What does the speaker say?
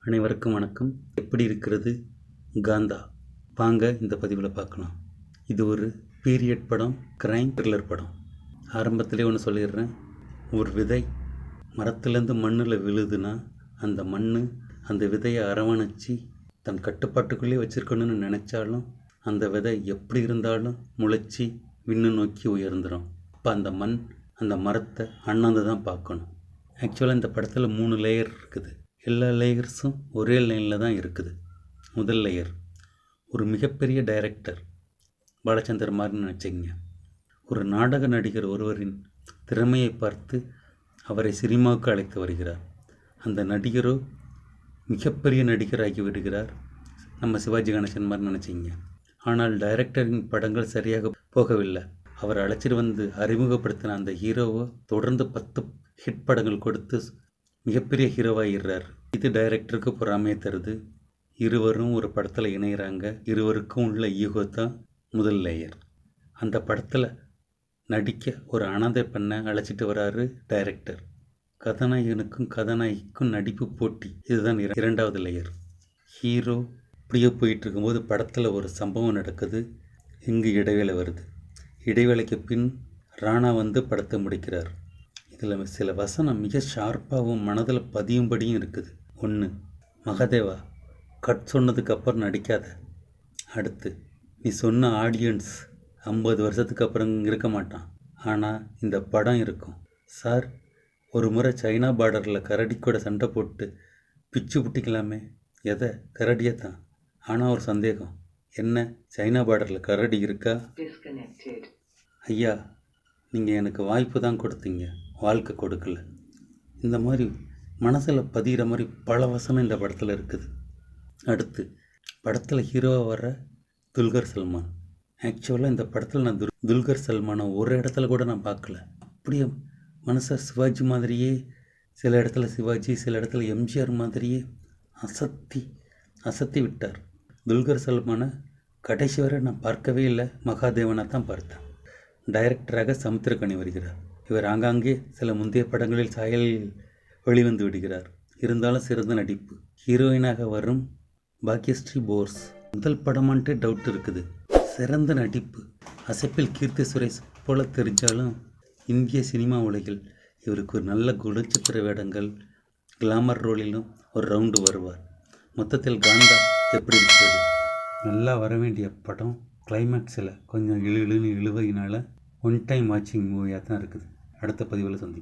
அனைவருக்கும் வணக்கம். எப்படி இருக்கிறது காந்தா? வாங்க இந்த பதிவில் பார்க்கலாம். இது ஒரு பீரியட் படம், கிரைம் த்ரில்லர் படம். ஆரம்பத்திலே ஒன்று சொல்லிடுறேன். ஒரு விதை மரத்துலேருந்து மண்ணில் விழுதுன்னா அந்த மண் அந்த விதையை அரவணைச்சி தன் கட்டுப்பாட்டுக்குள்ளே வச்சுருக்கணும்னு நினச்சாலும் அந்த விதை எப்படி இருந்தாலும் முளைச்சி விண்ணு நோக்கி உயர்ந்துடும். அப்போ அந்த மண் அந்த மரத்தை அண்ணாந்து தான் பார்க்கணும். ஆக்சுவலாக இந்த படத்தில் 3 லேயர் இருக்குது. எல்லா லேயர்ஸும் ஒரே லைனில் தான் இருக்குது. முதல் லேயர், ஒரு மிகப்பெரிய டைரக்டர், பாலச்சந்தர் மாதிரி நினச்சிங்க. ஒரு நாடக நடிகர் ஒருவரின் திறமையை பார்த்து அவரை சினிமாவுக்கு அழைத்து வருகிறார். அந்த நடிகரோ மிகப்பெரிய நடிகராகி விடுகிறார். நம்ம சிவாஜி கணேசன் மாதிரி நினச்சிங்க. ஆனால் டைரக்டரின் படங்கள் சரியாக போகவில்லை. அவர் அழைச்சிட்டு வந்து அறிமுகப்படுத்தின அந்த ஹீரோவை தொடர்ந்து 10 ஹிட் படங்கள் கொடுத்து மிகப்பெரிய ஹீரோவாகிடுறார். இது டைரக்டருக்கு பொறாமையை தருது. இருவரும் ஒரு படத்தில் இணைகிறாங்க. இருவருக்கும் உள்ள ஈகோ தான் முதல் லேயர். அந்த படத்தில் நடிக்க ஒரு அனாதை பெண்ணை அழைச்சிட்டு வராரு டைரக்டர். கதாநாயகனுக்கும் கதாநாயகிக்கும் நடிப்பு போட்டி. இதுதான் இரண்டாவது லேயர். ஹீரோ இப்படியே போயிட்டு இருக்கும்போது படத்தில் ஒரு சம்பவம் நடக்குது. இங்கு இடைவேளை வருது. இடைவேளைக்கு பின் ராணா வந்து படத்தை முடிக்கிறார். இதில் சில வசனம் மிக ஷார்ப்பாகவும் மனதில் பதியும்படியும் இருக்குது. 1, மகாதேவா, கட் சொன்னதுக்கு அப்புறம் நடிக்காத. அடுத்து, நீ சொன்ன ஆடியன்ஸ் 50 வருஷத்துக்கு அப்புறம் இருக்க மாட்டான், ஆனால் இந்த படம் இருக்கும். சார், ஒரு முறை சைனா பார்டரில் கரடி கூட சண்டை போட்டு பிச்சு புட்டிக்கலாமே. எதை? கரடியை தான். ஆனால் ஒரு சந்தேகம், என்ன சைனா பார்டரில் கரடி இருக்கா? ஐயா, நீங்கள் எனக்கு வாய்ப்பு தான் கொடுத்தீங்க, வாழ்க்கை கொடுக்கல. இந்த மாதிரி மனசில் பதிகிற மாதிரி பல வசனம் இந்த படத்தில் இருக்குது. அடுத்து, படத்தில் ஹீரோவாக வர துல்கர் சல்மான். ஆக்சுவலாக இந்த படத்தில் நான் துல்கர் சல்மானை ஒரு இடத்துல கூட நான் பார்க்கல. அப்படியே மனசை சிவாஜி மாதிரியே, சில இடத்துல சிவாஜி, சில இடத்துல எம்ஜிஆர் மாதிரியே அசத்தி விட்டார். துல்கர் சல்மானை கடைசி வரை நான் பார்க்கவே இல்லை. மகாதேவனை தான் பார்த்தேன். டைரக்டராக சமுத்திரக்கனி வருகிறார். இவர் ஆங்காங்கே சில முந்தைய படங்களில் சாயலில் வெளிவந்து விடுகிறார். இருந்தாலும் சிறந்த நடிப்பு. ஹீரோயினாக வரும் பாக்யஸ்ரீ போஸ். முதல் படமான்ட்டு டவுட் இருக்குது. சிறந்த நடிப்பு. அசைப்பில் கீர்த்தி சுரேஷ் போல தெரிஞ்சாலும் இந்திய சினிமா உலகில் இவருக்கு ஒரு நல்ல குணச்சித்திர வேடங்கள், கிளாமர் ரோலிலும் ஒரு ரவுண்டு வருவார். மொத்தத்தில் காந்தா எப்படி இருக்கிறது? நல்லா வர வேண்டிய படம் கிளைமேக்ஸில் கொஞ்சம் இழுவையினால் ஒன் டைம் வாட்சிங் மூவியாக தான் இருக்குது. அடுத்த பதிவில் சந்திப்போம்.